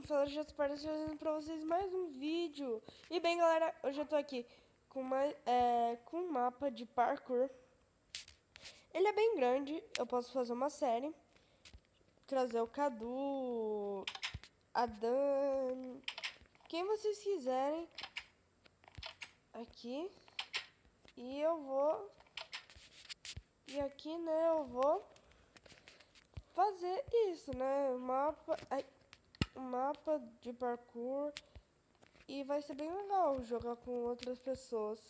Fala de Parece trazendo pra vocês mais um vídeo. E bem, galera, hoje eu tô aqui com um mapa de parkour. Ele é bem grande, eu posso fazer uma série. Trazer o Cadu, a Dan, quem vocês quiserem aqui. E eu vou... E aqui, né, eu vou fazer isso, né, um mapa de parkour. E vai ser bem legal jogar com outras pessoas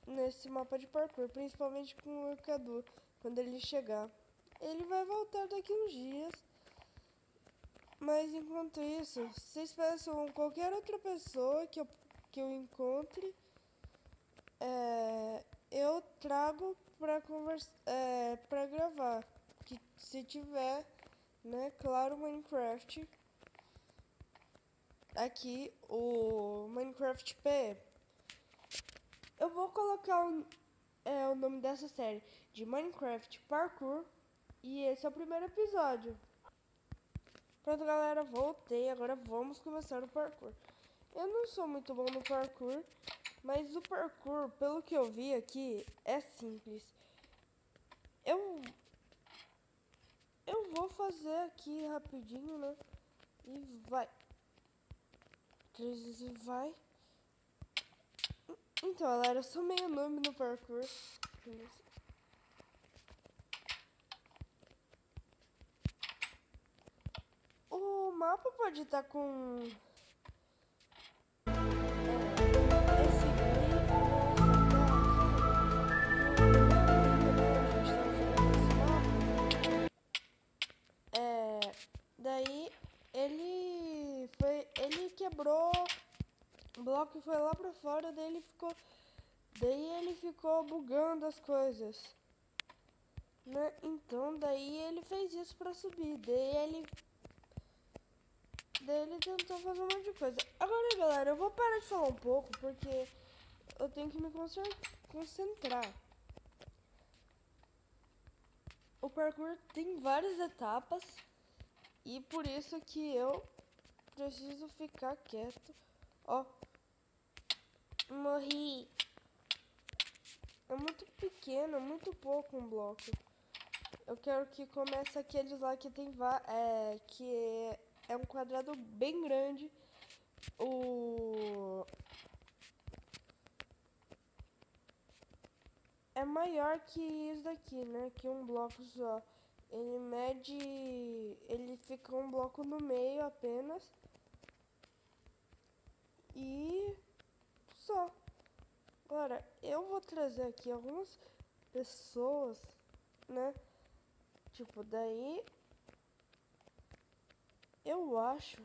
nesse mapa de parkour, principalmente com o Cadu, quando ele chegar. Ele vai voltar daqui uns dias, mas enquanto isso, vocês peçam qualquer outra pessoa que eu encontre, eu trago pra gravar, que se tiver, né, claro, Minecraft. Aqui, o Minecraft P. Eu vou colocar o nome dessa série de Minecraft Parkour. E esse é o primeiro episódio. Pronto, galera, voltei. Agora vamos começar o parkour. Eu não sou muito bom no parkour, mas o parkour, pelo que eu vi aqui, é simples. Eu vou fazer aqui rapidinho, né? E vai. 3 vezes e vai. Então, galera, eu sou meio noob no parkour. O mapa pode estar com esse daí ele quebrou o bloco e foi lá pra fora, daí ele ficou bugando as coisas, né? Então daí ele fez isso pra subir, daí ele tentou fazer um monte de coisa. Agora, galera, eu vou parar de falar um pouco porque eu tenho que me concentrar. O parkour tem várias etapas e por isso que eu preciso ficar quieto. Ó, morri. É muito pequeno, muito pouco um bloco. Eu quero que comece aqueles lá que tem que é um quadrado bem grande. É maior que isso daqui, né? Que um bloco só. Ele fica um bloco no meio apenas. E só. Agora, eu vou trazer aqui algumas pessoas, né? Tipo, daí eu acho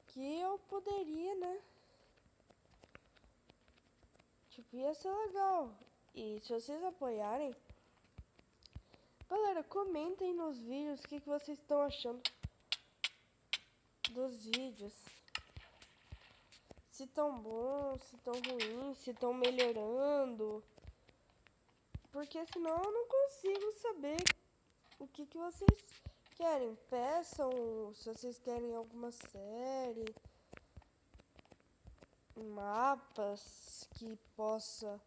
que eu poderia, né? Tipo, ia ser legal. E se vocês apoiarem, galera, comentem nos vídeos o que vocês estão achando dos vídeos. Se tão bons, se tão ruins, se estão melhorando. Porque senão eu não consigo saber o que vocês querem. Peçam se vocês querem alguma série, mapas que possa,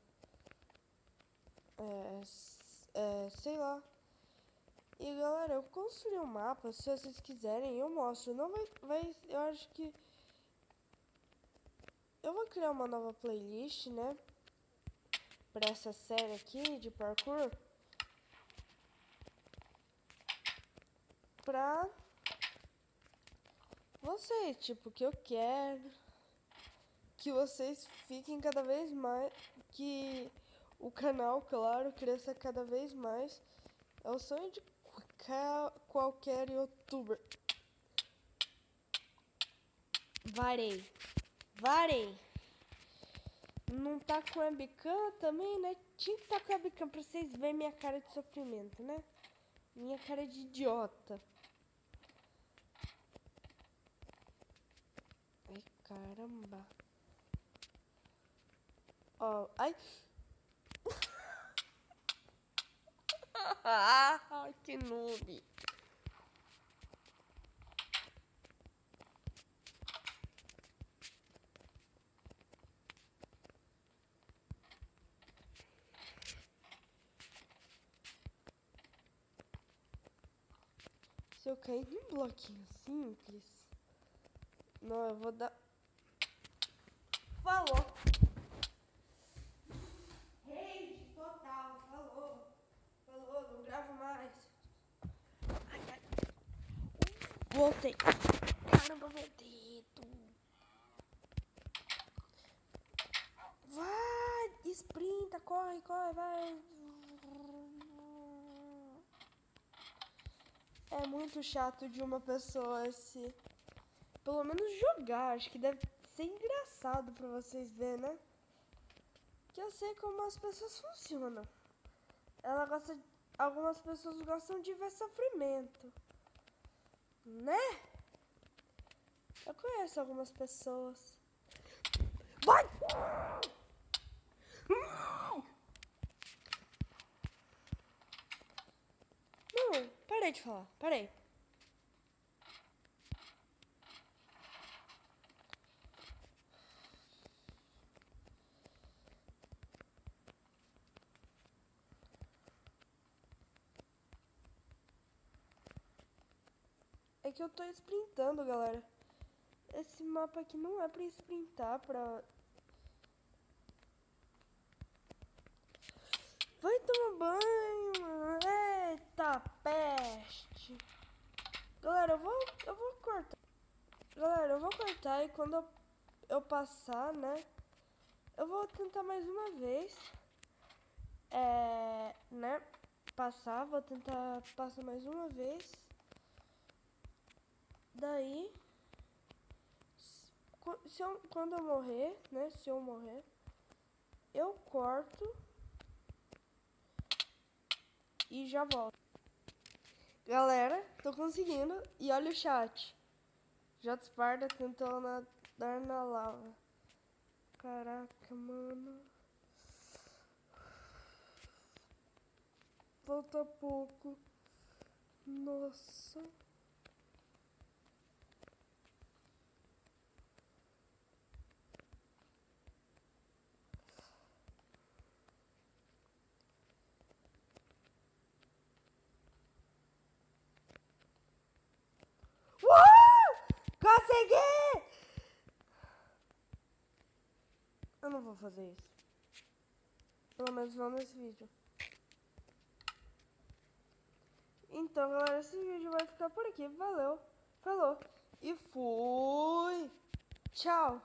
sei lá. E galera, eu construí um mapa, se vocês quiserem eu mostro. Não eu acho que eu vou criar uma nova playlist, né? Pra essa série aqui de parkour. Pra vocês, tipo, que eu quero que vocês fiquem cada vez mais, que o canal, claro, cresça cada vez mais. É o sonho de qualquer youtuber. Varei. Não tá com webcam também, né? Tinha que tá com webcam pra vocês verem minha cara de sofrimento, né? Minha cara de idiota. Ai, caramba. Ó, ai. Que noob. Se eu cair num bloquinho simples... Não, eu vou dar... Falou! Rage total, falou! Falou, não gravo mais. Ai, ai. Voltei. Caramba, meu dedo. Vai, sprinta, corre, corre, vai. É muito chato de uma pessoa se... Pelo menos jogar, acho que deve ser engraçado pra vocês verem, né? Que eu sei como as pessoas funcionam. Ela gosta... Algumas pessoas gostam de ver sofrimento. Né? Eu conheço algumas pessoas. Vai! Não, parei de falar, parei. É que eu tô sprintando, galera. Esse mapa aqui não é pra sprintar, pra... Vai tomar banho, mano. Eita peste. Galera, eu vou cortar. Galera, eu vou cortar e quando eu passar, né? Eu vou tentar mais uma vez. Né? Passar, vou tentar passar mais uma vez. Daí... Quando eu morrer, né? Se eu morrer, eu corto e já volto. Galera, tô conseguindo. E olha o chat. J Sparda tentou nadar na lava. Caraca, mano. Falta pouco. Nossa. Consegui! Eu não vou fazer isso. Pelo menos não nesse vídeo. Então, galera, esse vídeo vai ficar por aqui. Valeu, falou e fui! Tchau!